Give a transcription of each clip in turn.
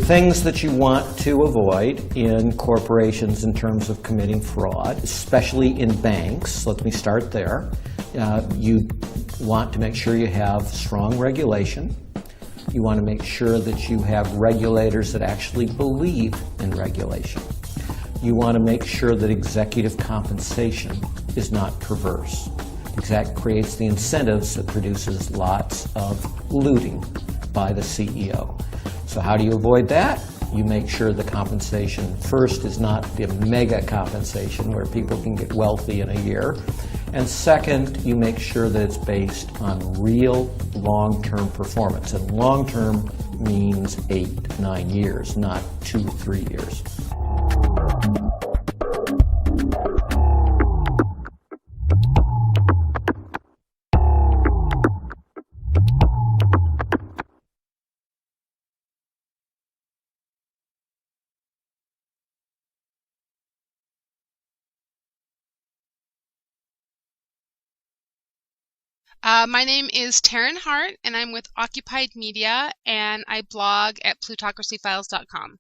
things that you want to avoid in corporations in terms of committing fraud, especially in banks, let me start there. You want to make sure you have strong regulation. You want to make sure that you have regulators that actually believe in regulation. You want to make sure that executive compensation is not perverse. That creates the incentives that produces lots of looting by the CEO. So how do you avoid that? You make sure the compensation first is not the mega compensation where people can get wealthy in a year. And second, you make sure that it's based on real long-term performance. And long-term means 8, 9 years, not 2, 3 years. My name is Taryn Hart, and I'm with Occupied Media, and I blog at plutocracyfiles.com.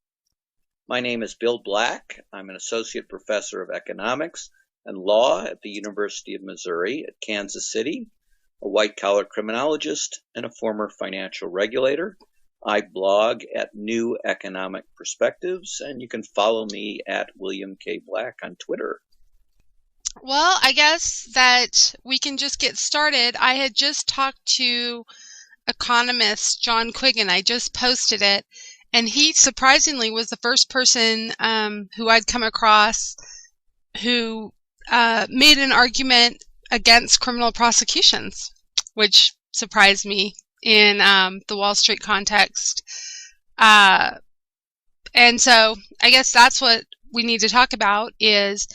My name is Bill Black. I'm an associate professor of economics and law at the University of Missouri at Kansas City, a white-collar criminologist, and a former financial regulator. I blog at New Economic Perspectives, and you can follow me at William K. Black on Twitter. Well, I guess that we can just get started. I had just talked to economist John Quiggin. I just posted it, and he surprisingly was the first person who I'd come across who made an argument against criminal prosecutions, which surprised me in the Wall Street context. And so I guess that's what we need to talk about is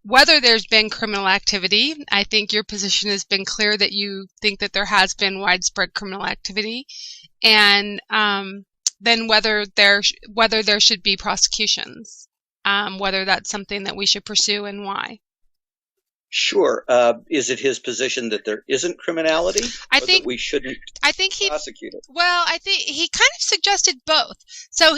whether there's been criminal activity. I think your position has been clear that you think that there has been widespread criminal activity, and then whether there should be prosecutions, whether that's something that we should pursue and why. Sure. Is it his position that there isn't criminality? I think that we shouldn't prosecute it? Well, I think he kind of suggested both. So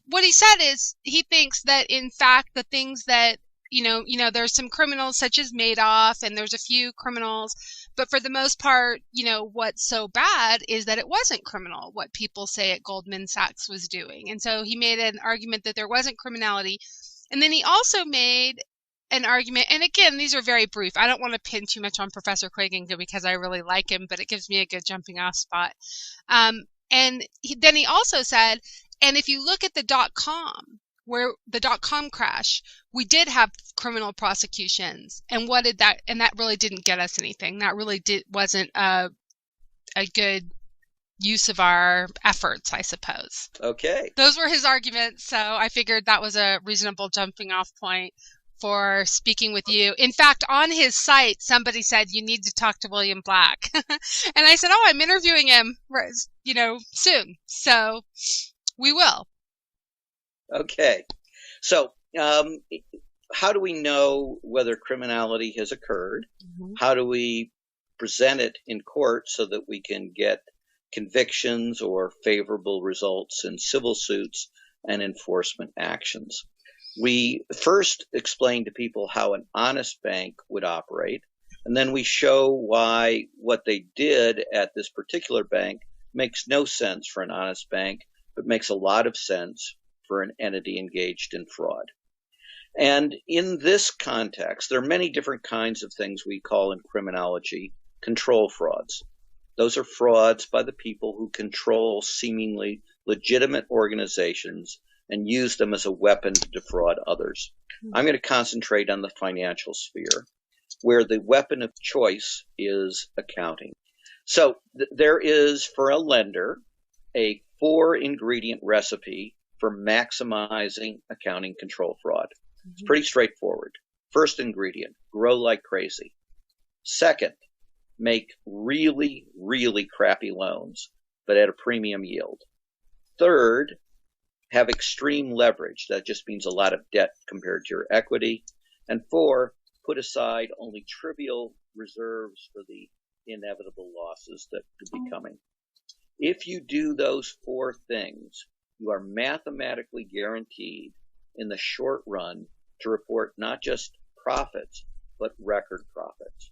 what he said is he thinks that in fact the things that you know, there's some criminals such as Madoff, and there's a few criminals, but for the most part, what's so bad is that it wasn't criminal what people say at Goldman Sachs was doing. And so he made an argument that there wasn't criminality. And then he also made an argument, and again, these are very brief. I don't want to pin too much on Professor Quiggin because I really like him, but it gives me a good jumping off spot. And then he also said, and if you look at the .com, where the .com crash, we did have criminal prosecutions, and that really didn't get us anything. That really wasn't a good use of our efforts, I suppose. Okay. Those were his arguments, so I figured that was a reasonable jumping off point for speaking with you. In fact, on his site, somebody said you need to talk to William Black, and I said, "Oh, I'm interviewing him, soon." So we will. Okay. So, how do we know whether criminality has occurred? Mm-hmm. How do we present it in court so that we can get convictions or favorable results in civil suits and enforcement actions? We first explain to people how an honest bank would operate, and then we show why what they did at this particular bank makes no sense for an honest bank, but makes a lot of sense for an entity engaged in fraud. And in this context, there are many different kinds of things we call in criminology control frauds. Those are frauds by the people who control seemingly legitimate organizations and use them as a weapon to defraud others. I'm going to concentrate on the financial sphere, where the weapon of choice is accounting. So there is, for a lender, a 4-ingredient recipe for maximizing accounting control fraud. Mm-hmm. It's pretty straightforward. First ingredient, grow like crazy. Second, make really, really crappy loans, but at a premium yield. Third, have extreme leverage. That just means a lot of debt compared to your equity. And 4, put aside only trivial reserves for the inevitable losses that could be coming. If you do those 4 things, you are mathematically guaranteed in the short run to report not just profits, but record profits.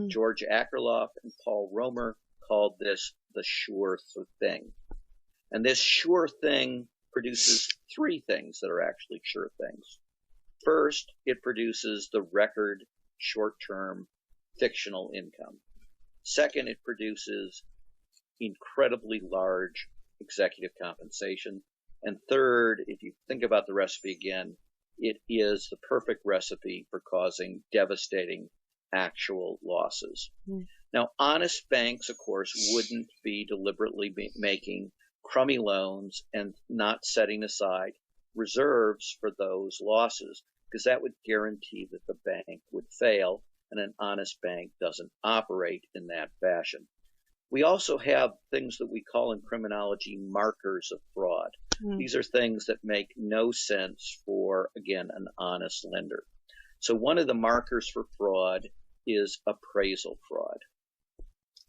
George Akerlof and Paul Romer called this the sure thing. And this sure thing produces three things that are actually sure things. First, it produces the record short-term fictional income. Second, it produces incredibly large executive compensation. And third, if you think about the recipe again, it is the perfect recipe for causing devastating actual losses. Now, honest banks, of course, wouldn't be deliberately making crummy loans and not setting aside reserves for those losses, because that would guarantee that the bank would fail, and an honest bank doesn't operate in that fashion. We also have things that we call in criminology markers of fraud. These are things that make no sense for, again, an honest lender. So one of the markers for fraud is appraisal fraud.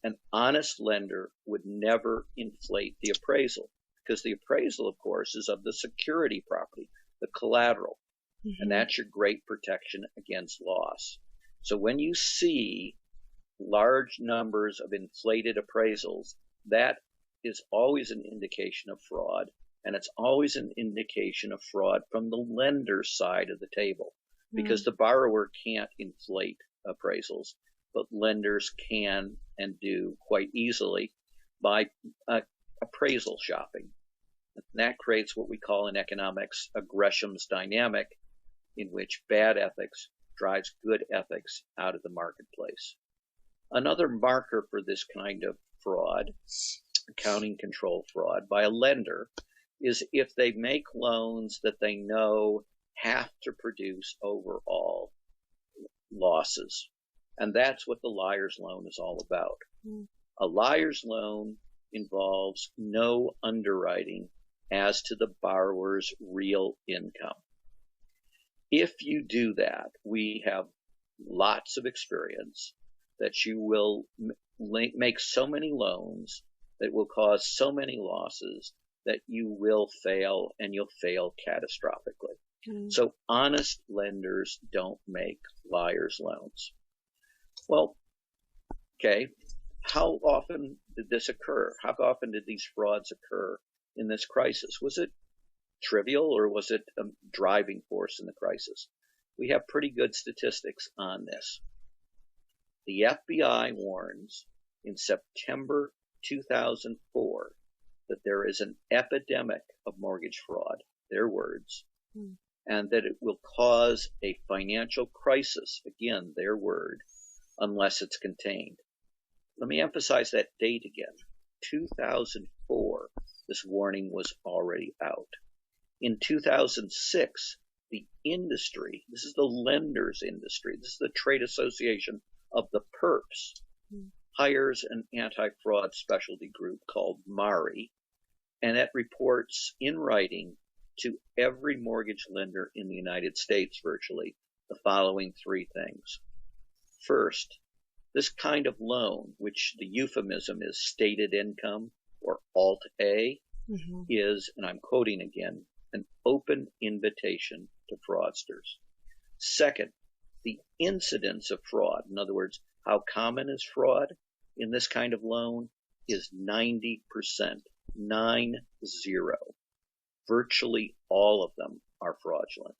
An honest lender would never inflate the appraisal, because the appraisal, of course, is of the security property, the collateral, and that's your great protection against loss. So when you see large numbers of inflated appraisals, that is always an indication of fraud, and it's always an indication of fraud from the lender's side of the table, because the borrower can't inflate appraisals, but lenders can and do quite easily by appraisal shopping. And that creates what we call in economics a Gresham's dynamic, in which bad ethics drives good ethics out of the marketplace. Another marker for this kind of fraud, accounting control fraud by a lender, is if they make loans that they know have to produce overall losses. And that's what the liar's loan is all about. A liar's loan involves no underwriting as to the borrower's real income. If you do that, we have lots of experience that you will make so many loans that will cause so many losses that you will fail, and you'll fail catastrophically. So honest lenders don't make liar's loans. Well, okay, how often did this occur? How often did these frauds occur in this crisis? Was it trivial, or was it a driving force in the crisis? We have pretty good statistics on this. The FBI warns in September 2004 that there is an epidemic of mortgage fraud, their words, and that it will cause a financial crisis, again, their word, unless it's contained. Let me emphasize that date again. 2004, this warning was already out. In 2006, the industry, this is the lenders industry, this is the trade association of the perps, hires an anti-fraud specialty group called MARI, and it reports in writing to every mortgage lender in the United States virtually the following three things. First, this kind of loan, which the euphemism is stated income or Alt-A, is, and I'm quoting again, an open invitation to fraudsters. Second, the incidence of fraud, in other words, how common is fraud in this kind of loan, is 90%, 90. Virtually all of them are fraudulent.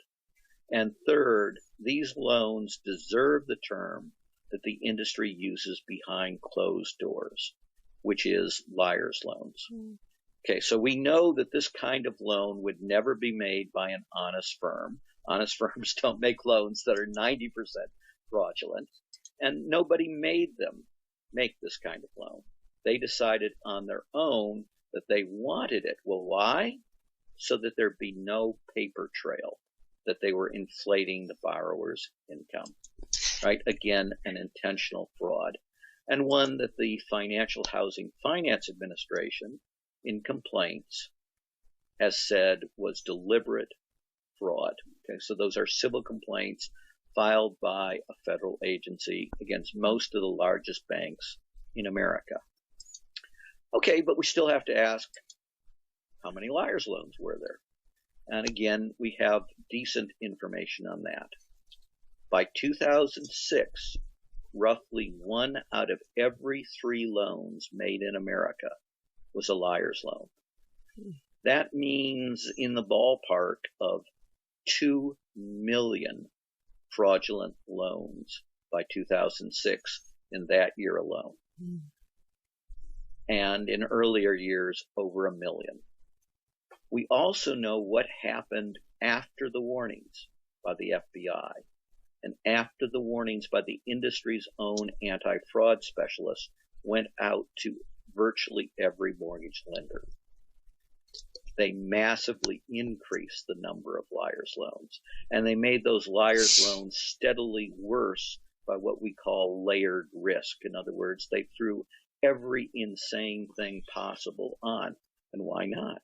And third, these loans deserve the term that the industry uses behind closed doors, which is liar's loans. Okay, so we know that this kind of loan would never be made by an honest firm. Honest firms don't make loans that are 90% fraudulent, and nobody made them make this kind of loan. They decided on their own that they wanted it. Well, why? So that there'd be no paper trail that they were inflating the borrower's income, right? Again, an intentional fraud, and one that the Financial Housing Finance Administration, in complaints, has said was deliberate fraud. Okay, so those are civil complaints filed by a federal agency against most of the largest banks in America. Okay, but we still have to ask, how many liar's loans were there? And again, we have decent information on that. By 2006, roughly 1 out of every 3 loans made in America was a liar's loan. That means in the ballpark of 2 million fraudulent loans by 2006 in that year alone. And in earlier years, over 1 million. We also know what happened after the warnings by the FBI and after the warnings by the industry's own anti-fraud specialists went out to virtually every mortgage lender. They massively increased the number of liar's loans, and they made those liar's loans steadily worse by what we call layered risk. In other words, they threw every insane thing possible on. And why not?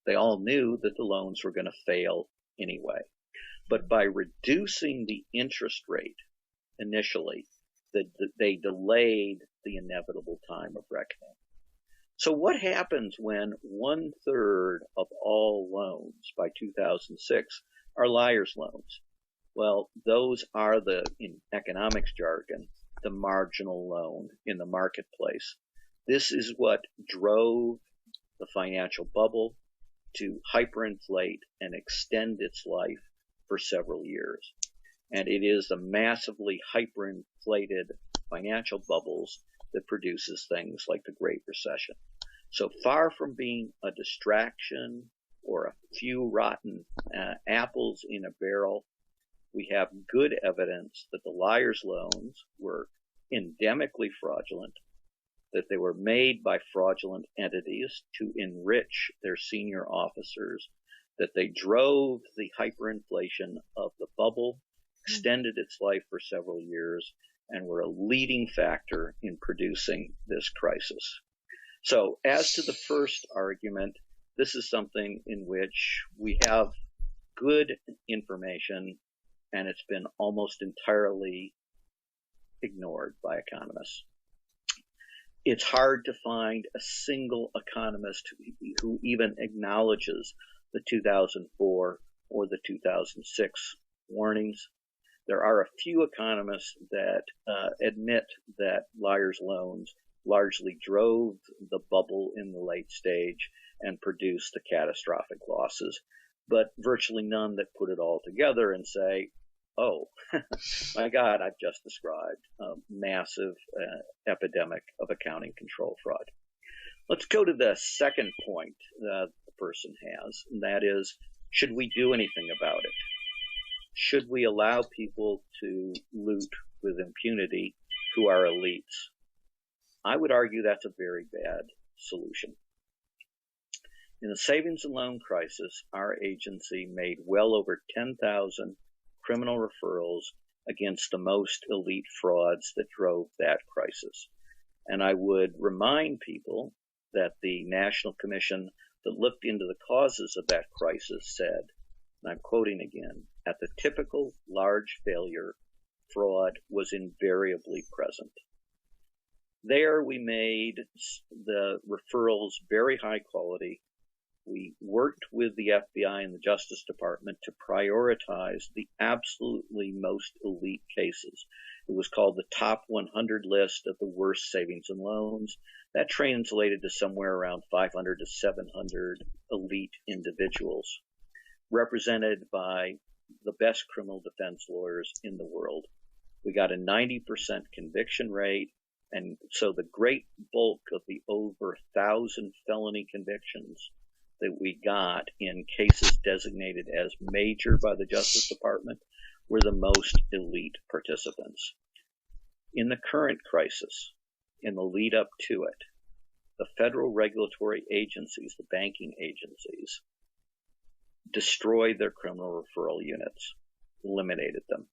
They all knew that the loans were going to fail anyway. But by reducing the interest rate initially, they delayed the inevitable time of reckoning. So what happens when 1/3 of all loans by 2006 are liar's loans? Well, those are in economics jargon, the marginal loan in the marketplace. This is what drove the financial bubble to hyperinflate and extend its life for several years. And it is the massively hyperinflated financial bubbles that produces things like the Great Recession. So far from being a distraction or a few rotten apples in a barrel, we have good evidence that the liar's loans were endemically fraudulent, that they were made by fraudulent entities to enrich their senior officers, that they drove the hyperinflation of the bubble, extended its life for several years, and were a leading factor in producing this crisis. So as to the first argument, this is something in which we have good information, and it's been almost entirely ignored by economists. It's hard to find a single economist who even acknowledges the 2004 or the 2006 warnings. There are a few economists that admit that liar's loans largely drove the bubble in the late stage and produced the catastrophic losses, but virtually none that put it all together and say, oh, my God, I've just described a massive epidemic of accounting control fraud. Let's go to the second point that the person has, and that is, should we do anything about it? Should we allow people to loot with impunity who are elites? I would argue that's a very bad solution. In the savings and loan crisis, our agency made well over 10,000 criminal referrals against the most elite frauds that drove that crisis. And I would remind people that the National Commission that looked into the causes of that crisis said, and I'm quoting again, at the typical large failure, fraud was invariably present. There we made the referrals very high quality. We worked with the FBI and the Justice Department to prioritize the absolutely most elite cases. It was called the top 100 list of the worst savings and loans. That translated to somewhere around 500 to 700 elite individuals, represented by the best criminal defense lawyers in the world. We got a 90% conviction rate, and so the great bulk of the over 1,000 felony convictions that we got in cases designated as major by the Justice Department were the most elite participants. In the current crisis, in the lead up to it, the federal regulatory agencies, the banking agencies, destroyed their criminal referral units, eliminated them.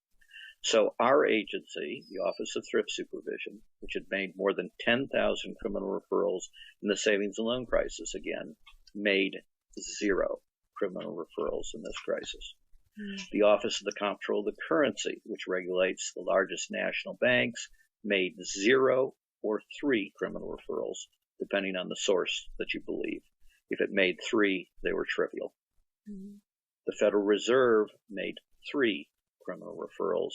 So our agency, the Office of Thrift Supervision, which had made more than 10,000 criminal referrals in the savings and loan crisis again, made 0 criminal referrals in this crisis. The Office of the Comptroller of the Currency, which regulates the largest national banks, made 0 or 3 criminal referrals, depending on the source that you believe. If it made 3, they were trivial. Mhm. The Federal Reserve made 3 criminal referrals,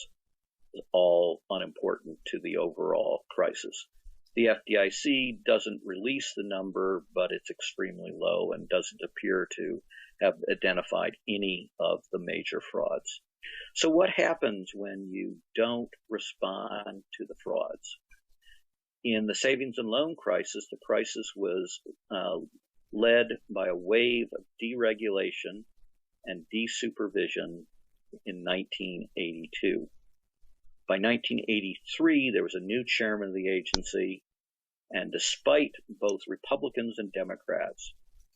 all unimportant to the overall crisis. The FDIC doesn't release the number, but it's extremely low and doesn't appear to have identified any of the major frauds. So what happens when you don't respond to the frauds? In the savings and loan crisis, the crisis was led by a wave of deregulation and desupervision in 1982. By 1983, there was a new chairman of the agency, and despite both Republicans and Democrats,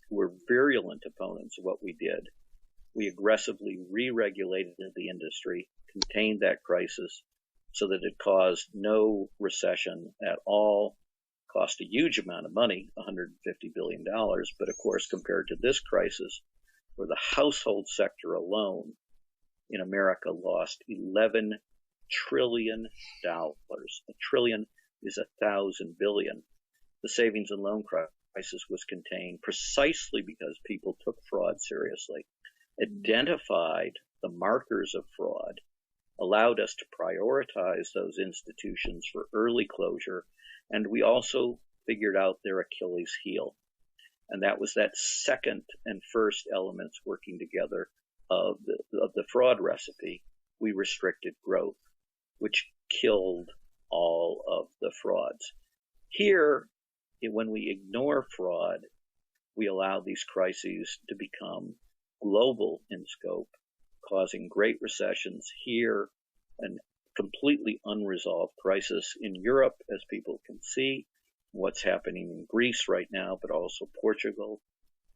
who were virulent opponents of what we did, we aggressively re-regulated the industry, contained that crisis so that it caused no recession at all, cost a huge amount of money, $150 billion, but of course, compared to this crisis, where the household sector alone in America lost $11 trillion. A trillion is 1,000 billion. The savings and loan crisis was contained precisely because people took fraud seriously, identified the markers of fraud, allowed us to prioritize those institutions for early closure, and we also figured out their Achilles heel. And that was that second and first elements working together of the fraud recipe. We restricted growth, which killed all of the frauds. Here, when we ignore fraud, we allow these crises to become global in scope, causing great recessions here, and completely unresolved crisis in Europe, as people can see, what's happening in Greece right now, but also Portugal,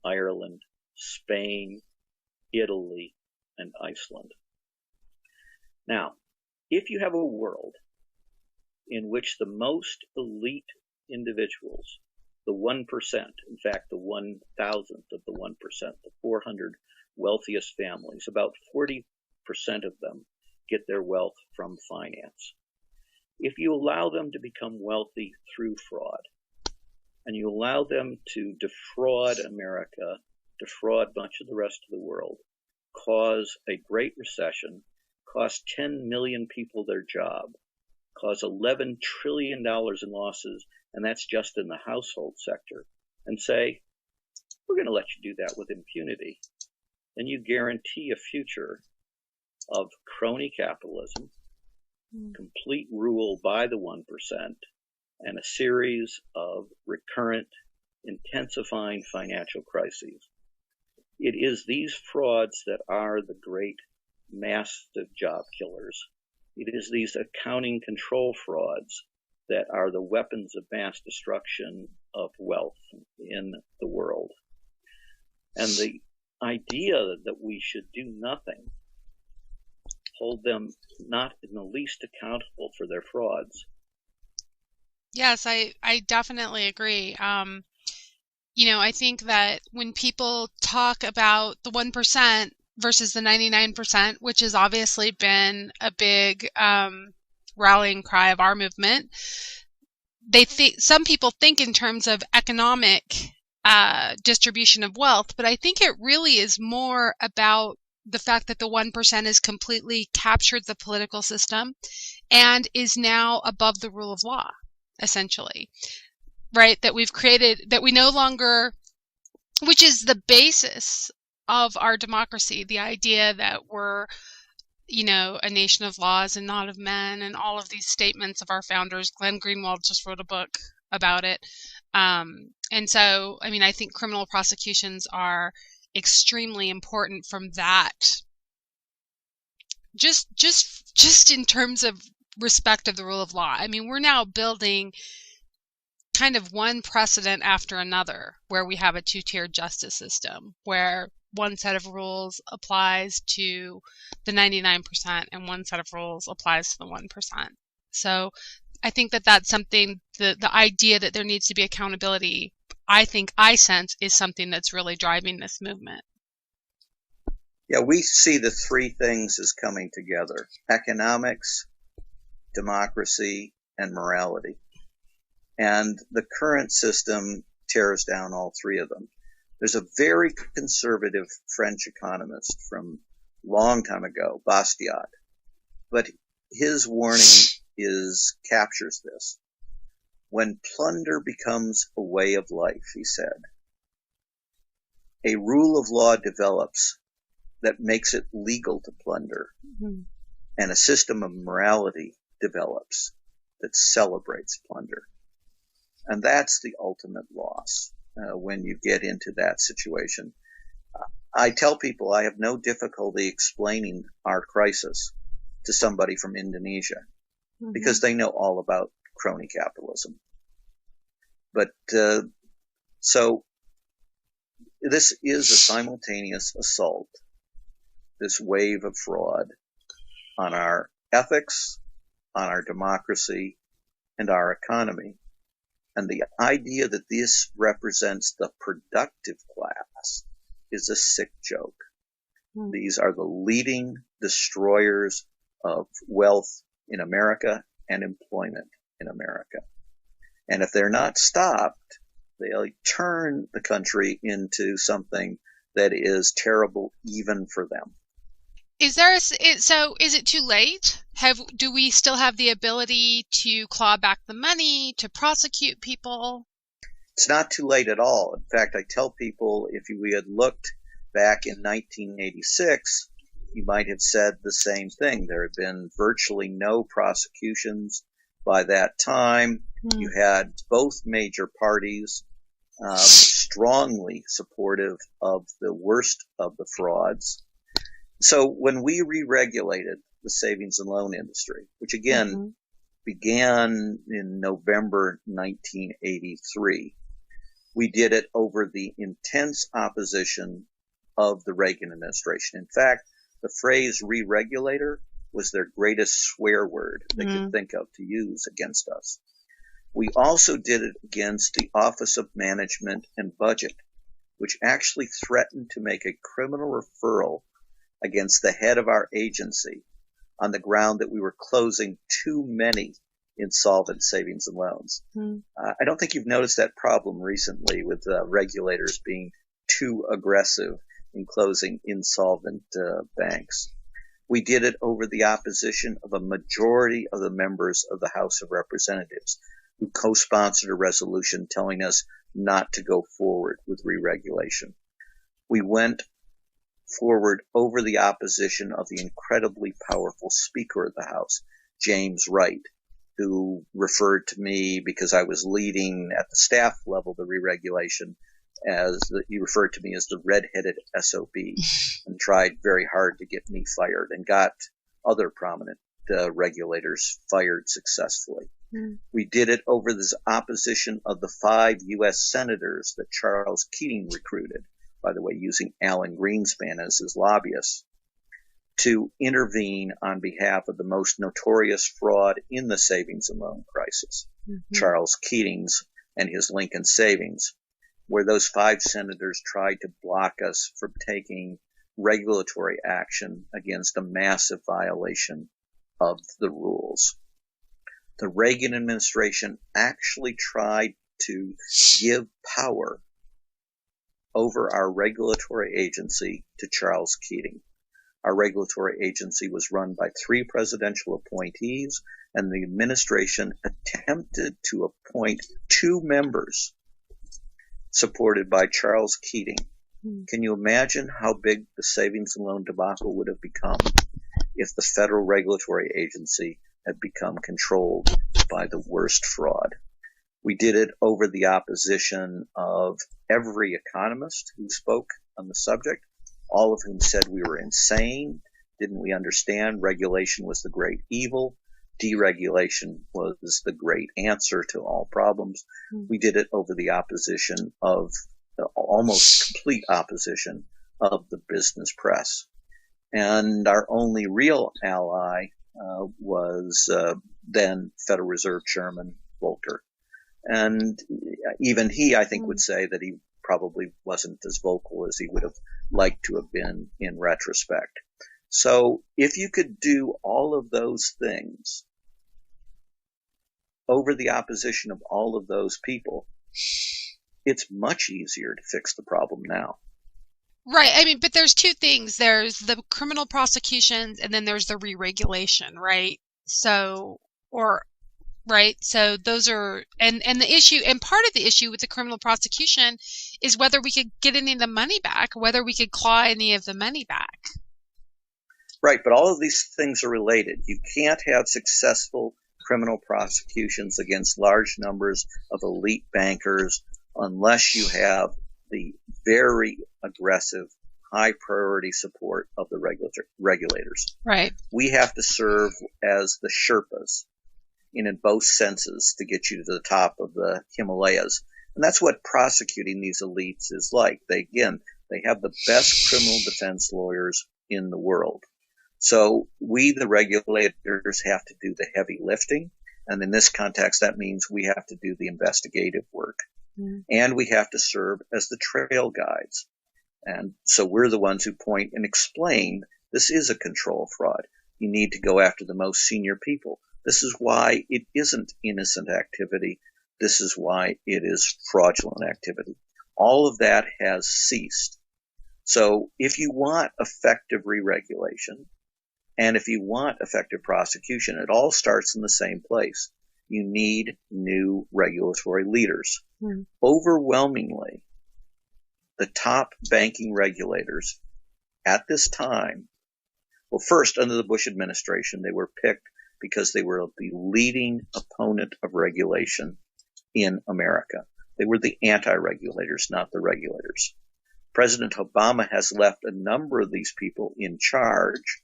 Ireland, Spain, Italy, and Iceland. Now, if you have a world in which the most elite individuals, the 1%, in fact, the 1,000th of the 1%, the 400 wealthiest families, about 40% of them get their wealth from finance. If you allow them to become wealthy through fraud, and you allow them to defraud America, defraud much of the rest of the world, cause a great recession, cost 10 million people their job, cause $11 trillion in losses, and that's just in the household sector, and say, we're going to let you do that with impunity, then you guarantee a future of crony capitalism, complete rule by the 1%, and a series of recurrent, intensifying financial crises. It is these frauds that are the great massive job killers. It is these accounting control frauds that are the weapons of mass destruction of wealth in the world. And the idea that we should do nothing, hold them not in the least accountable for their frauds. Yes, I definitely agree. I think that when people talk about the 1% versus the 99%, which has obviously been a big rallying cry of our movement, some people think in terms of economic distribution of wealth, but I think it really is more about the fact that the 1% has completely captured the political system and is now above the rule of law, essentially, right? That we've created, that we no longer, which is the basis of our democracy, the idea that we're, a nation of laws and not of men, and all of these statements of our founders. Glenn Greenwald just wrote a book about it. And so, I think criminal prosecutions are extremely important from that. Just in terms of respect of the rule of law. We're now building kind of one precedent after another where we have a two-tiered justice system, where one set of rules applies to the 99% and one set of rules applies to the 1%. So I think that that's something, the idea that there needs to be accountability, I sense is something that's really driving this movement. Yeah, we see the three things as coming together: economics, democracy, and morality. And the current system tears down all three of them. There's a very conservative French economist from a long time ago, Bastiat, but his warning captures this. When plunder becomes a way of life, he said, a rule of law develops that makes it legal to plunder, and a system of morality develops that celebrates plunder. And that's the ultimate loss when you get into that situation. I tell people I have no difficulty explaining our crisis to somebody from Indonesia because they know all about crony capitalism. But so this is a simultaneous assault, this wave of fraud, on our ethics, on our democracy, and our economy. And the idea that this represents the productive class is a sick joke. These are the leading destroyers of wealth in America and employment in America. And if they're not stopped, they'll turn the country into something that is terrible even for them. Is it too late? Do we still have the ability to claw back the money, to prosecute people? It's not too late at all. In fact, I tell people if we had looked back in 1986, you might have said the same thing. There had been virtually no prosecutions by that time. You had both major parties strongly supportive of the worst of the frauds. So when we re-regulated the savings and loan industry, which again began in November 1983, we did it over the intense opposition of the Reagan administration. In fact, the phrase re-regulator was their greatest swear word they could think of to use against us. We also did it against the Office of Management and Budget, which actually threatened to make a criminal referral against the head of our agency on the ground that we were closing too many insolvent savings and loans. I don't think you've noticed that problem recently with regulators being too aggressive in closing insolvent banks. We did it over the opposition of a majority of the members of the House of Representatives who co-sponsored a resolution telling us not to go forward with re-regulation. We went forward over the opposition of the incredibly powerful Speaker of the House, James Wright, who referred to me, because I was leading at the staff level the re-regulation, he referred to me as the red-headed SOB and tried very hard to get me fired and got other prominent regulators fired successfully. We did it over the opposition of the 5 U.S. senators that Charles Keating recruited, by the way, using Alan Greenspan as his lobbyist, to intervene on behalf of the most notorious fraud in the savings and loan crisis, Charles Keating's and his Lincoln Savings, where those 5 senators tried to block us from taking regulatory action against a massive violation of the rules. The Reagan administration actually tried to give power over our regulatory agency to Charles Keating. Our regulatory agency was run by 3 presidential appointees, and the administration attempted to appoint 2 members supported by Charles Keating. Can you imagine how big the savings and loan debacle would have become if the federal regulatory agency had become controlled by the worst fraud? We did it over the opposition of every economist who spoke on the subject, all of whom said we were insane. Didn't we understand regulation was the great evil? Deregulation was the great answer to all problems. We did it over the opposition of the almost complete opposition of the business press. And our only real ally was then Federal Reserve Chairman Volcker. And even he, I think, would say that he probably wasn't as vocal as he would have liked to have been in retrospect. So if you could do all of those things over the opposition of all of those people, it's much easier to fix the problem now. Right. I mean, but there's two things. There's the criminal prosecutions and then there's the re-regulation, right? So, right? So those are, and the issue, and part of the issue with the criminal prosecution is whether we could get any of the money back, whether we could claw any of the money back. Right, but all of these things are related. You can't have successful criminal prosecutions against large numbers of elite bankers unless you have the very aggressive, high priority support of the regulators. Right. We have to serve as the Sherpas in both senses to get you to the top of the Himalayas. And that's what prosecuting these elites is like. They have the best criminal defense lawyers in the world. So we, the regulators, have to do the heavy lifting. And in this context, that means we have to do the investigative work. And we have to serve as the trail guides. And so we're the ones who point and explain this is a control fraud. You need to go after the most senior people. This is why it isn't innocent activity. This is why it is fraudulent activity. All of that has ceased. So if you want effective re-regulation, and if you want effective prosecution, it all starts in the same place. You need new regulatory leaders. Overwhelmingly, the top banking regulators at this time, well, first, under the Bush administration, they were picked because they were the leading opponent of regulation in America. They were the anti-regulators, not the regulators. President Obama has left a number of these people in charge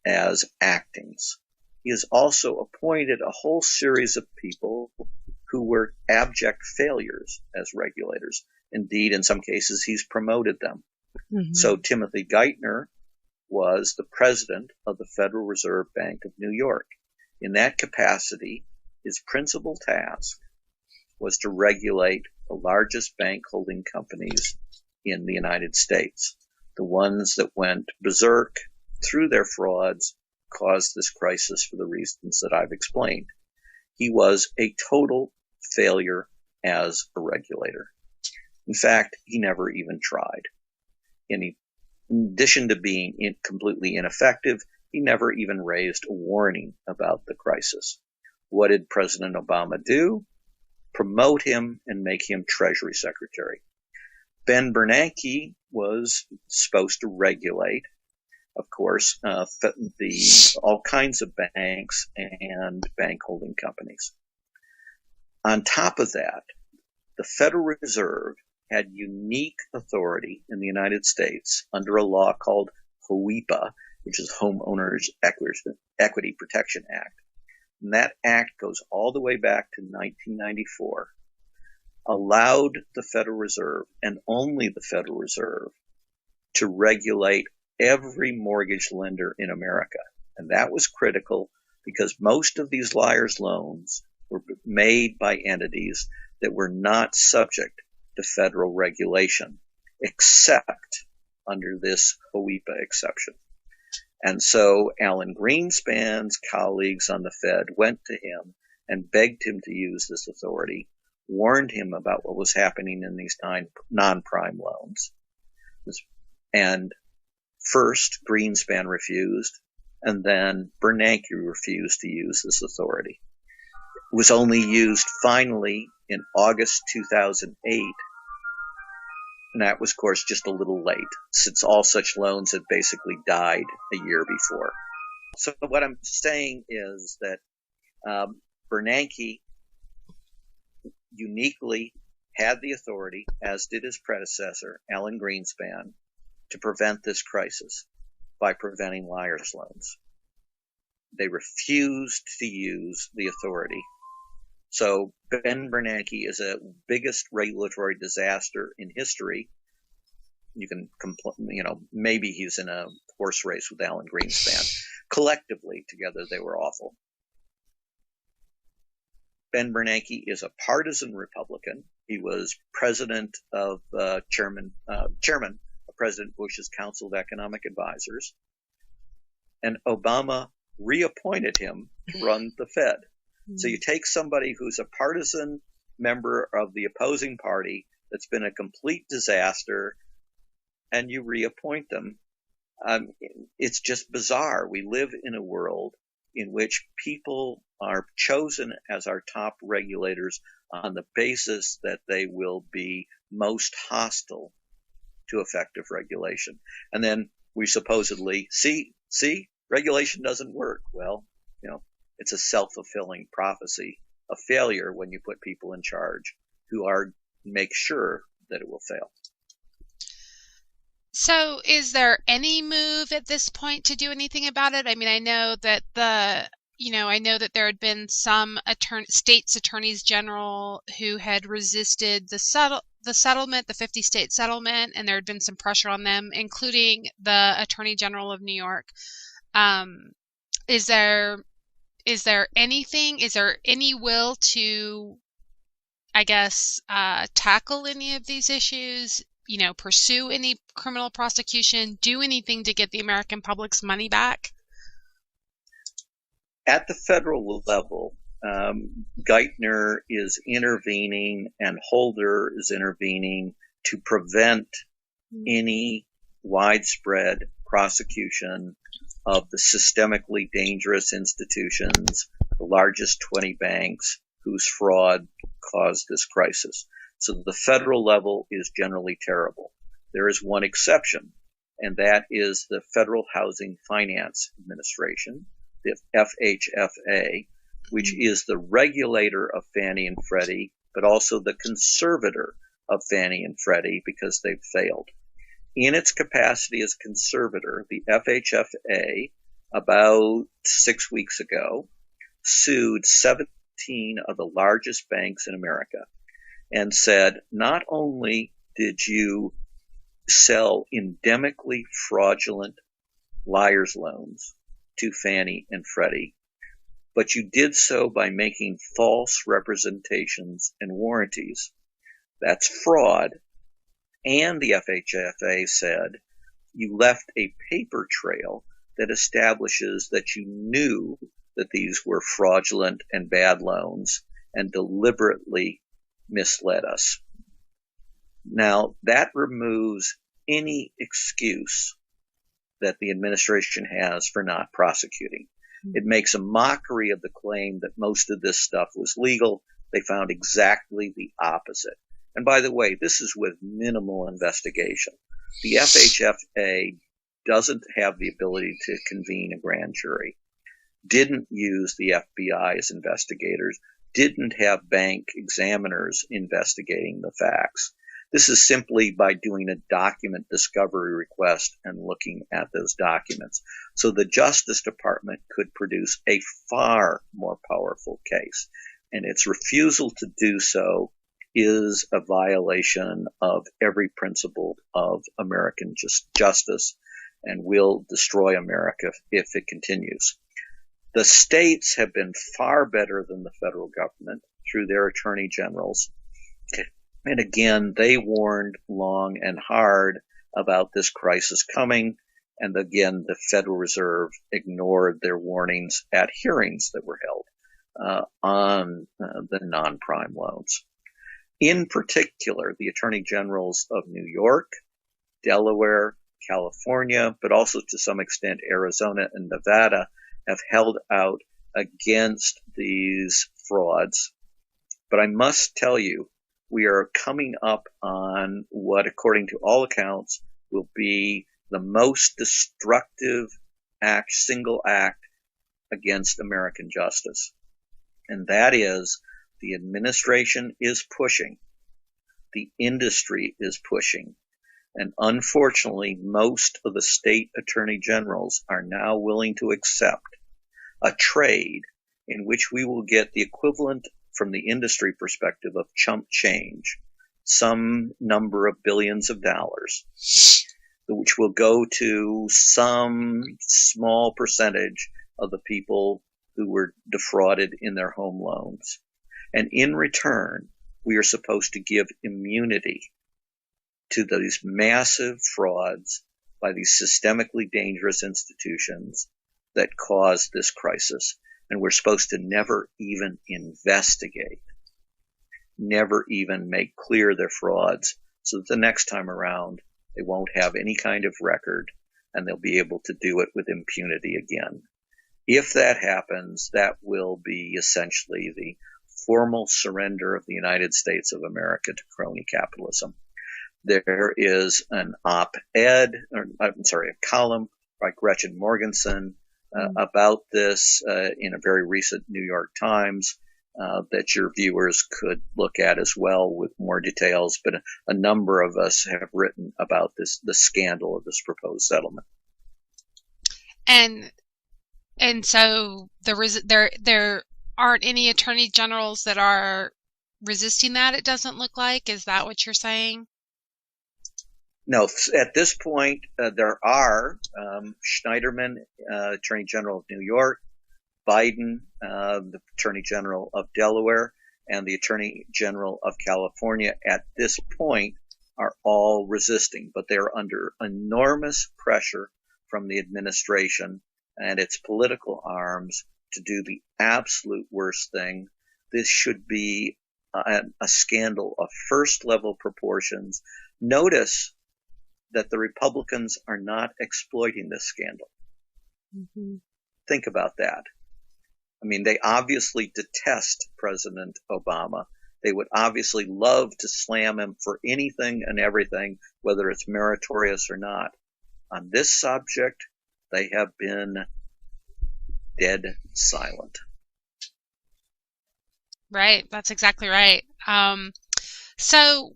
as actings. He has also appointed a whole series of people who were abject failures as regulators. Indeed, in some cases, he's promoted them. So Timothy Geithner was the president of the Federal Reserve Bank of New York. In that capacity, his principal task was to regulate the largest bank holding companies in the United States, the ones that went berserk through their frauds, caused this crisis for the reasons that I've explained. He was a total failure as a regulator. In fact, he never even tried. In addition to being completely ineffective, he never even raised a warning about the crisis. What did President Obama do? Promote him and make him Treasury Secretary. Ben Bernanke was supposed to regulate, of course, all kinds of banks and bank holding companies. On top of that, the Federal Reserve had unique authority in the United States under a law called HOEPA, which is Homeowners Equity Protection Act. And that act goes all the way back to 1994, allowed the Federal Reserve, and only the Federal Reserve, to regulate every mortgage lender in America. And that was critical because most of these liars' loans were made by entities that were not subject to federal regulation, except under this HOEPA exception. And so Alan Greenspan's colleagues on the Fed went to him and begged him to use this authority, warned him about what was happening in these non-prime loans. And first, Greenspan refused, and then Bernanke refused to use this authority. It was only used finally in August 2008, and that was, of course, just a little late, since all such loans had basically died a year before. So what I'm saying is that Bernanke uniquely had the authority, as did his predecessor, Alan Greenspan, to prevent this crisis by preventing liars' loans. They refused to use the authority. So Ben Bernanke is the biggest regulatory disaster in history. You can, maybe he's in a horse race with Alan Greenspan. Collectively, together, they were awful. Ben Bernanke is a partisan Republican. He was chairman of President Bush's Council of Economic Advisors, and Obama reappointed him to run the Fed. So you take somebody who's a partisan member of the opposing party that's been a complete disaster, and you reappoint them. It's just bizarre. We live in a world in which people are chosen as our top regulators on the basis that they will be most hostile to effective regulation. And then we supposedly see, regulation doesn't work. Well, it's a self-fulfilling prophecy of failure when you put people in charge who make sure that it will fail. So is there any move at this point to do anything about it? I mean, I know that there had been some states attorneys general who had resisted the settlement, the 50-state settlement, and there had been some pressure on them, including the Attorney General of New York. Is there any will to, I guess, tackle any of these issues? Pursue any criminal prosecution, do anything to get the American public's money back? At the federal level, Geithner is intervening and Holder is intervening to prevent any widespread prosecution of the systemically dangerous institutions, the largest 20 banks whose fraud caused this crisis. So the federal level is generally terrible. There is one exception, and that is the Federal Housing Finance Administration, the FHFA, which is the regulator of Fannie and Freddie, but also the conservator of Fannie and Freddie because they've failed. In its capacity as conservator, the FHFA, about 6 weeks ago, sued 17 of the largest banks in America and said, not only did you sell endemically fraudulent liar's loans to Fannie and Freddie, but you did so by making false representations and warranties. That's fraud. And the FHFA said you left a paper trail that establishes that you knew that these were fraudulent and bad loans and deliberately misled us. Now, that removes any excuse that the administration has for not prosecuting. It makes a mockery of the claim that most of this stuff was legal. They found exactly the opposite. And by the way, this is with minimal investigation. The FHFA doesn't have the ability to convene a grand jury, didn't use the FBI as investigators, didn't have bank examiners investigating the facts. This is simply by doing a document discovery request and looking at those documents. So the Justice Department could produce a far more powerful case, and its refusal to do so is a violation of every principle of American justice and will destroy America if it continues. The states have been far better than the federal government through their attorney generals. And again, they warned long and hard about this crisis coming. And again, the Federal Reserve ignored their warnings at hearings that were held on the non-prime loans. In particular, the attorney generals of New York, Delaware, California, but also to some extent Arizona and Nevada have held out against these frauds. But I must tell you, we are coming up on what, according to all accounts, will be the most destructive single act against American justice. And that is, the administration is pushing, the industry is pushing, and unfortunately, most of the state attorney generals are now willing to accept a trade in which we will get the equivalent from the industry perspective of chump change, some number of billions of dollars, which will go to some small percentage of the people who were defrauded in their home loans. And in return, we are supposed to give immunity to these massive frauds by these systemically dangerous institutions that caused this crisis. And we're supposed to never even investigate never even make clear their frauds, so that the next time around they won't have any kind of record and they'll be able to do it with impunity again. If that happens, that will be essentially the formal surrender of the United States of America to crony capitalism. There is an op-ed, or I'm sorry, a column by Gretchen Morgenson about this in a very recent New York Times that your viewers could look at as well with more details. But a number of us have written about this, the scandal of this proposed settlement. And so there aren't any attorney generals that are resisting that, it doesn't look like. Is that what you're saying? No, at this point, there are Schneiderman, Attorney General of New York, Biden, the Attorney General of Delaware, and the Attorney General of California at this point are all resisting, but they're under enormous pressure from the administration and its political arms to do the absolute worst thing. This should be a scandal of first-level proportions. Notice that the Republicans are not exploiting this scandal. Mm-hmm. Think about that. I mean, they obviously detest President Obama. They would obviously love to slam him for anything and everything, whether it's meritorious or not. On this subject, they have been dead silent. Right. That's exactly right. So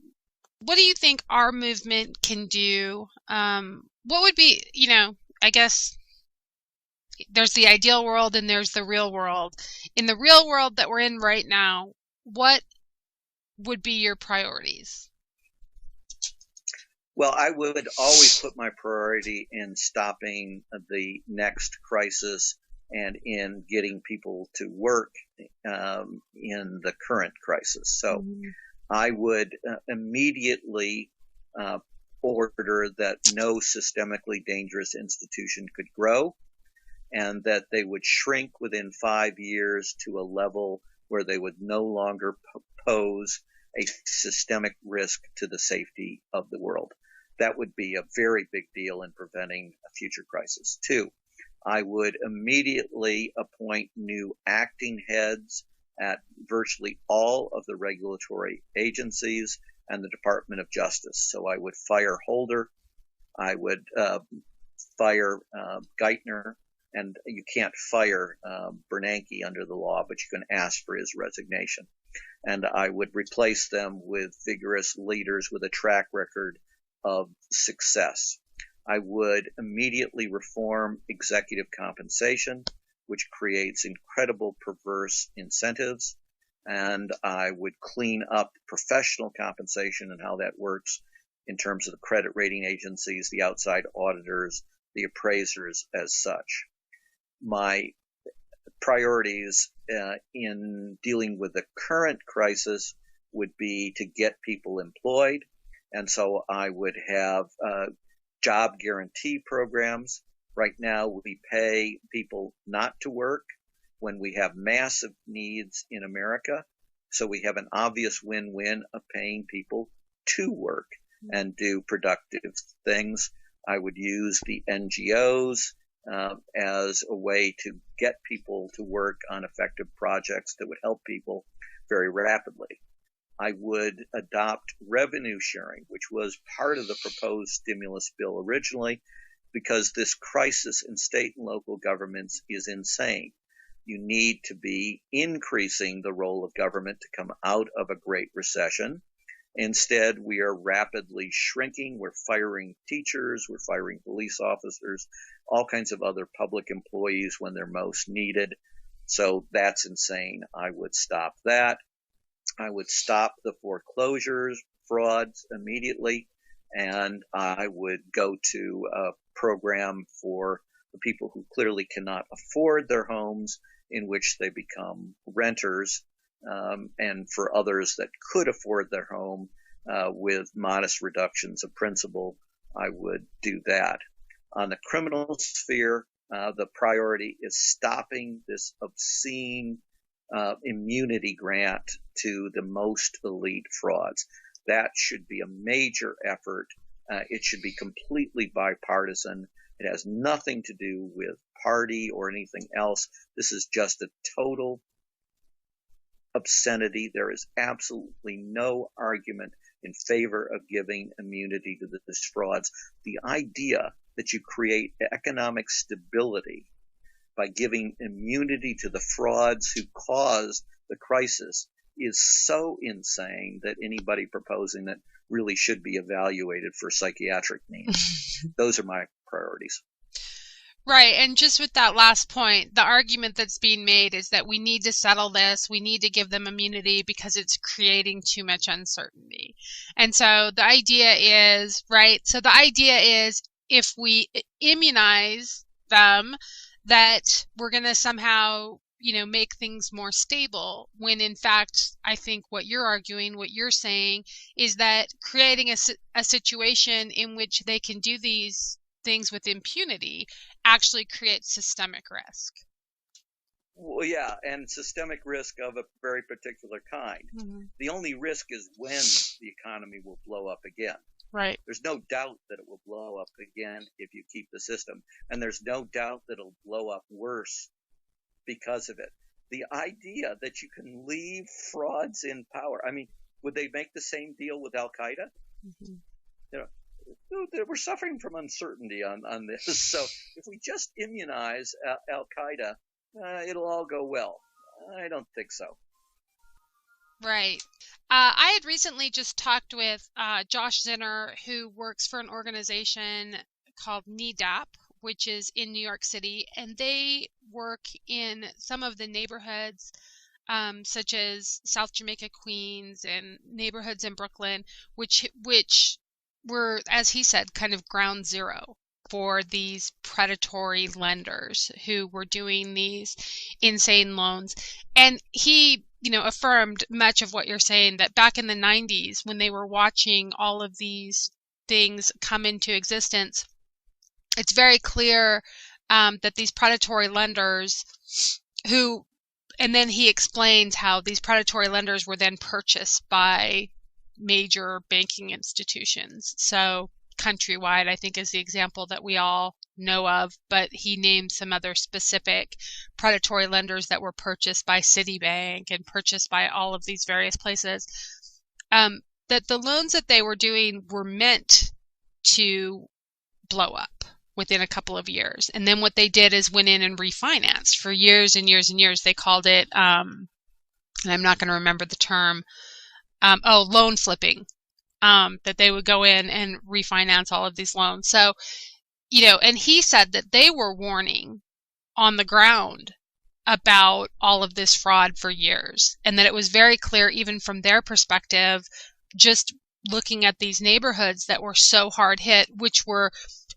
what do you think our movement can do? What would be, I guess there's the ideal world and there's the real world. In the real world that we're in right now, what would be your priorities? Well, I would always put my priority in stopping the next crisis and in getting people to work in the current crisis. So I would immediately order that no systemically dangerous institution could grow, and that they would shrink within 5 years to a level where they would no longer pose a systemic risk to the safety of the world. That would be a very big deal in preventing a future crisis. 2, I would immediately appoint new acting heads at virtually all of the regulatory agencies and the Department of Justice. So I would fire Holder, I would fire Geithner, and you can't fire Bernanke under the law, but you can ask for his resignation. And I would replace them with vigorous leaders with a track record of success. I would immediately reform executive compensation, which creates incredible perverse incentives. And I would clean up professional compensation and how that works in terms of the credit rating agencies, the outside auditors, the appraisers as such. My priorities in dealing with the current crisis would be to get people employed. And so I would have job guarantee programs. Right now, we pay people not to work when we have massive needs in America. So we have an obvious win-win of paying people to work and do productive things. I would use the NGOs as a way to get people to work on effective projects that would help people very rapidly. I would adopt revenue sharing, which was part of the proposed stimulus bill originally, because this crisis in state and local governments is insane. You need to be increasing the role of government to come out of a great recession. Instead, we are rapidly shrinking. We're firing teachers, we're firing police officers, all kinds of other public employees when they're most needed. So that's insane. I would stop that. I would stop the foreclosures, frauds immediately, and I would go to a program for the people who clearly cannot afford their homes, in which they become renters, and for others that could afford their home with modest reductions of principal, I would do that. On the criminal sphere, the priority is stopping this obscene immunity grant to the most elite frauds. That should be a major effort. It should be completely bipartisan. It has nothing to do with party or anything else. This is just a total obscenity. There is absolutely no argument in favor of giving immunity to these frauds. The idea that you create economic stability by giving immunity to the frauds who caused the crisis is so insane that anybody proposing it really should be evaluated for psychiatric needs. Those are my priorities. Right, and just with that last point, the argument that's being made is that we need to settle this, we need to give them immunity because it's creating too much uncertainty. And so the idea is, right, so the idea is if we immunize them, that we're going to somehow, make things more stable, when in fact, I think what you're arguing, what you're saying, is that creating a situation in which they can do these things with impunity actually creates systemic risk. Well, yeah, and systemic risk of a very particular kind. Mm-hmm. The only risk is when the economy will blow up again. Right. There's no doubt that it will blow up again if you keep the system, and there's no doubt that it'll blow up worse because of it. The idea that you can leave frauds in power, I mean, would they make the same deal with Al-Qaeda? Mm-hmm. We're suffering from uncertainty on this. So if we just immunize Al-Qaeda, it'll all go well. I don't think so. Right. I had recently just talked with Josh Zinner, who works for an organization called NEDAP, which is in New York City, and they work in some of the neighborhoods such as South Jamaica, Queens, and neighborhoods in Brooklyn, which were, as he said, kind of ground zero for these predatory lenders who were doing these insane loans. And he, affirmed much of what you're saying, that back in the 90s, when they were watching all of these things come into existence, it's very clear that these predatory lenders and then he explains how these predatory lenders were then purchased by major banking institutions. So Countrywide, I think, is the example that we all know of, but he named some other specific predatory lenders that were purchased by Citibank and purchased by all of these various places. That the loans that they were doing were meant to blow up within a couple of years. And then what they did is went in and refinanced for years and years and years. They called it, and I'm not going to remember the term, loan flipping, that they would go in and refinance all of these loans. So, and he said that they were warning on the ground about all of this fraud for years, and that it was very clear, even from their perspective, just looking at these neighborhoods that were so hard hit, which were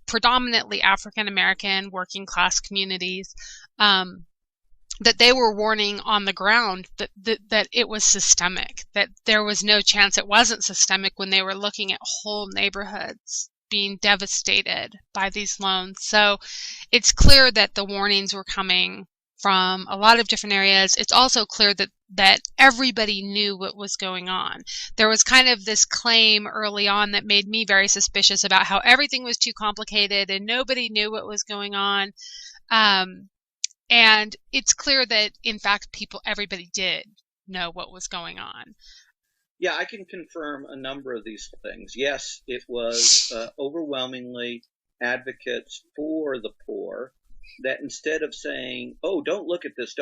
predominantly African American working class communities, that they were warning on the ground that it was systemic, that there was no chance it wasn't systemic when they were looking at whole neighborhoods being devastated by these loans. So it's clear that the warnings were coming from a lot of different areas. It's also clear that everybody knew what was going on. There was kind of this claim early on that made me very suspicious about how everything was too complicated and nobody knew what was going on. And it's clear that, in fact, everybody did know what was going on. Yeah, I can confirm a number of these things. Yes, it was overwhelmingly advocates for the poor that instead of saying, oh, don't look at this,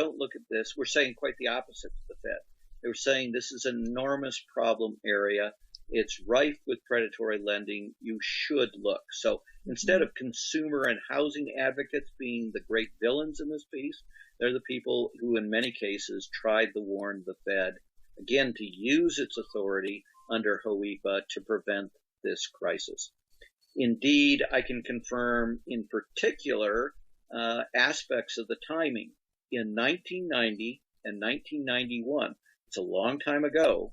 were saying quite the opposite to the Fed. They were saying this is an enormous problem area. It's rife with predatory lending. You should look. So instead of consumer and housing advocates being the great villains in this piece, they're the people who in many cases tried to warn the Fed, again, to use its authority under HOEPA to prevent this crisis. Indeed, I can confirm in particular aspects of the timing. In 1990 and 1991, it's a long time ago,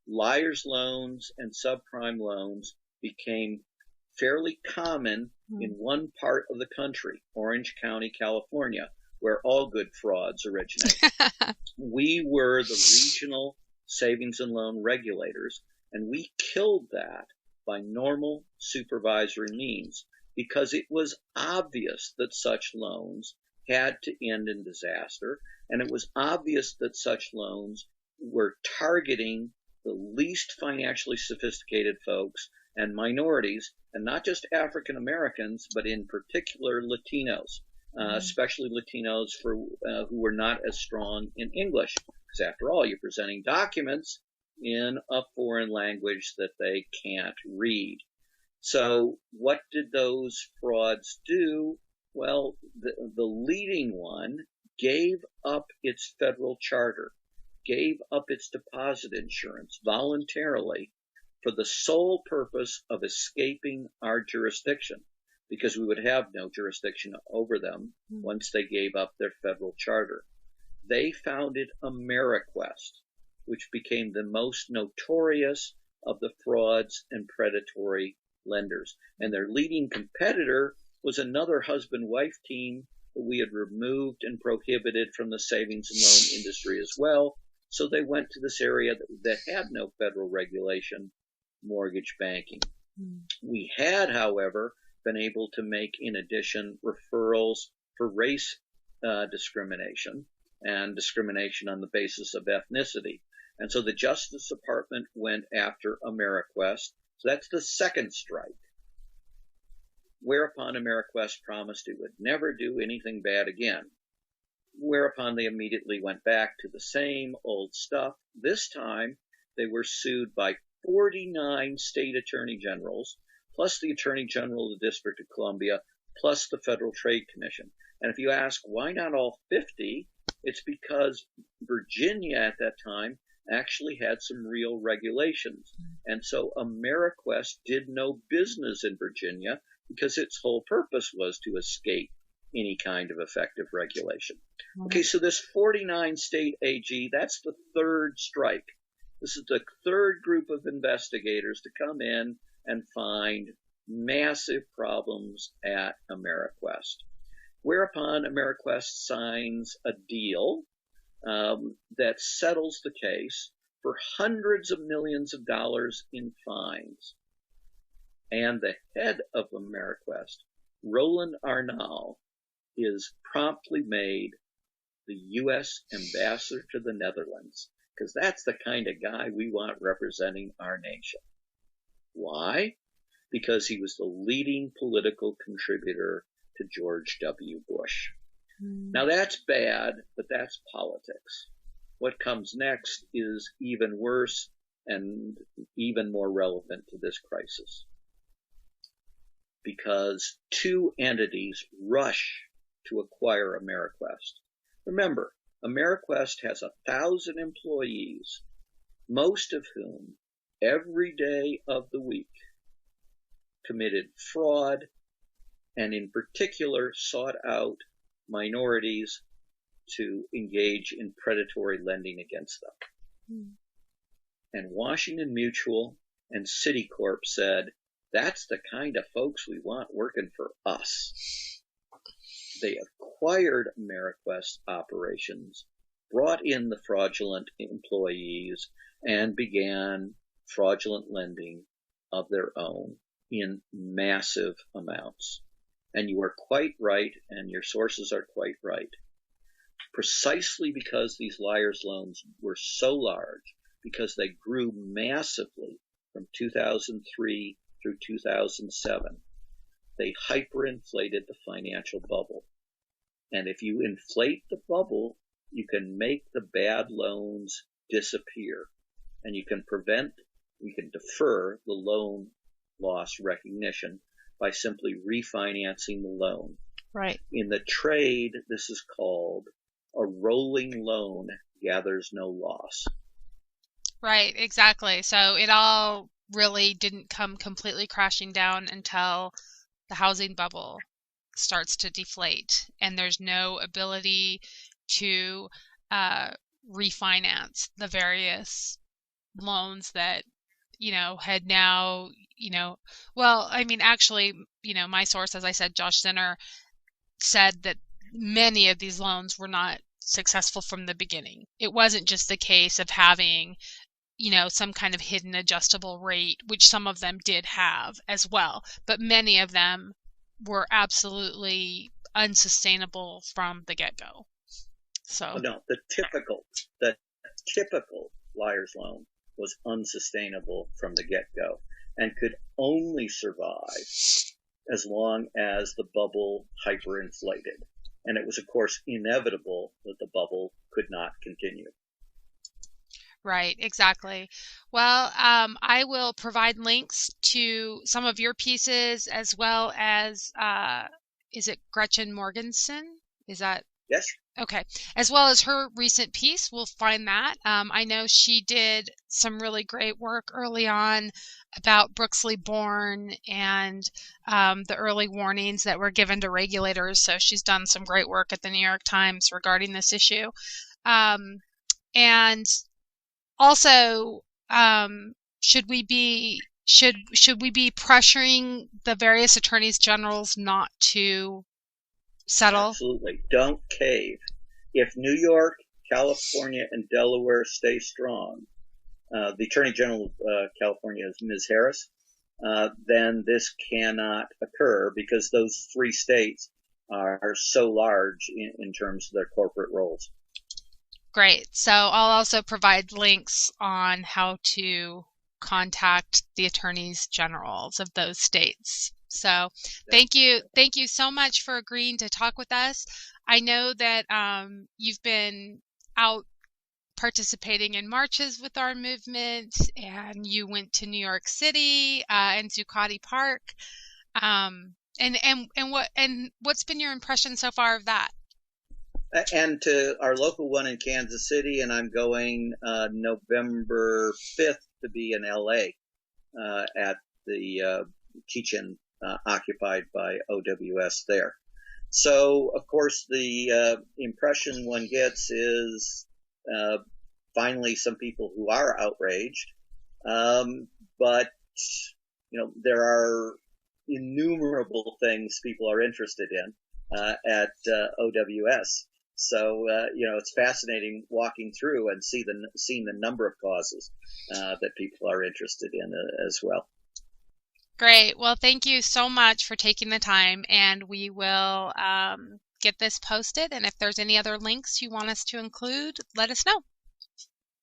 liar's loans and subprime loans became fairly common in one part of the country, Orange County, California, where all good frauds originate. We were the regional savings and loan regulators, and we killed that by normal supervisory means because it was obvious that such loans had to end in disaster, and it was obvious that such loans were targeting the least financially sophisticated folks and minorities, and not just African Americans, but in particular Latinos, especially Latinos who were not as strong in English. Because after all, you're presenting documents in a foreign language that they can't read. So what did those frauds do? Well, the leading one gave up its federal charter, gave up its deposit insurance voluntarily for the sole purpose of escaping our jurisdiction, because we would have no jurisdiction over them once they gave up their federal charter. They founded AmeriQuest, which became the most notorious of the frauds and predatory lenders. And their leading competitor was another husband-wife team that we had removed and prohibited from the savings and loan industry as well. So they went to this area that had no federal regulation, mortgage banking. We had, however, been able to make, in addition, referrals for race discrimination and discrimination on the basis of ethnicity. And so the Justice Department went after AmeriQuest. So that's the second strike. Whereupon AmeriQuest promised it would never do anything bad again. Whereupon they immediately went back to the same old stuff. This time they were sued by 49 state attorney generals, plus the Attorney General of the District of Columbia, plus the Federal Trade Commission. And if you ask why not all 50, it's because Virginia at that time actually had some real regulations. And so AmeriQuest did no business in Virginia because its whole purpose was to escape any kind of effective regulation. Okay, so this 49 state AG, that's the third strike. This is the third group of investigators to come in and find massive problems at AmeriQuest. Whereupon AmeriQuest signs a deal that settles the case for hundreds of millions of dollars in fines. And the head of AmeriQuest, Roland Arnal, is promptly made the U.S. ambassador to the Netherlands, because that's the kind of guy we want representing our nation. Why? Because he was the leading political contributor to George W. Bush. Now that's bad, but that's politics. What comes next is even worse and even more relevant to this crisis. Because two entities rush to acquire AmeriQuest. Remember, AmeriQuest has 1,000 employees, most of whom every day of the week committed fraud and in particular sought out minorities to engage in predatory lending against them. And Washington Mutual and Citicorp said, that's the kind of folks we want working for us. They acquired AmeriQuest operations, brought in the fraudulent employees, and began fraudulent lending of their own in massive amounts. And you are quite right, and your sources are quite right. Precisely because these liar's loans were so large, because they grew massively from 2003 through 2007, they hyperinflated the financial bubble. And if you inflate the bubble, you can make the bad loans disappear, and you can defer the loan loss recognition by simply refinancing the loan. Right. In the trade, this is called a rolling loan gathers no loss. Right, exactly. So it all really didn't come completely crashing down until the housing bubble starts to deflate and there's no ability to refinance the various loans that had now well, I mean, actually, my source, as I said, Josh Zinner, said that many of these loans were not successful from the beginning. It wasn't just the case of having, some kind of hidden adjustable rate, which some of them did have as well, but many of them were absolutely unsustainable from the get-go. So no, the typical liar's loan was unsustainable from the get-go and could only survive as long as the bubble hyperinflated. And it was, of course, inevitable that the bubble could not continue. right, exactly. Well, I will provide links to some of your pieces as well as, is it Gretchen Morgensen? Is that? Yes. Okay, as well as her recent piece, we'll find that. I know she did some really great work early on about Brooksley Born and the early warnings that were given to regulators. So she's done some great work at the New York Times regarding this issue. And also, should we be pressuring the various attorneys generals not to settle? Absolutely. Don't cave. If New York, California, and Delaware stay strong, the Attorney General of California is Ms. Harris, then this cannot occur because those 3 states are so large in terms of their corporate roles. Great. So I'll also provide links on how to contact the attorneys generals of those states. So thank you so much for agreeing to talk with us. I know that you've been out participating in marches with our movement, and you went to New York City and Zuccotti Park. And what's been your impression so far of that? And to our local one in Kansas City, and I'm going November 5th to be in LA at the teach-in occupied by OWS there. So, of course, the impression one gets is finally some people who are outraged, but there are innumerable things people are interested in at OWS. So it's fascinating walking through and seeing the number of causes that people are interested in as well. Great. Well, thank you so much for taking the time, and we will get this posted. And if there's any other links you want us to include, let us know.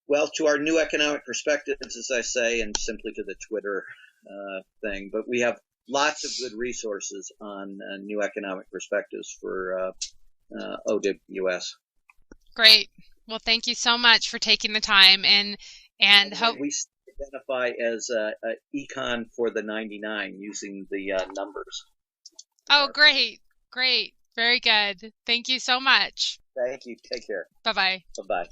Well, to our New Economic Perspectives, as I say, and simply to the Twitter thing, but we have lots of good resources on New Economic Perspectives for OWS. Great. Well, thank you so much for taking the time, and hope we identify as Econ for the 99 using the numbers. Oh, great. Very good. Thank you so much. Thank you. Take care. Bye-bye. Bye-bye.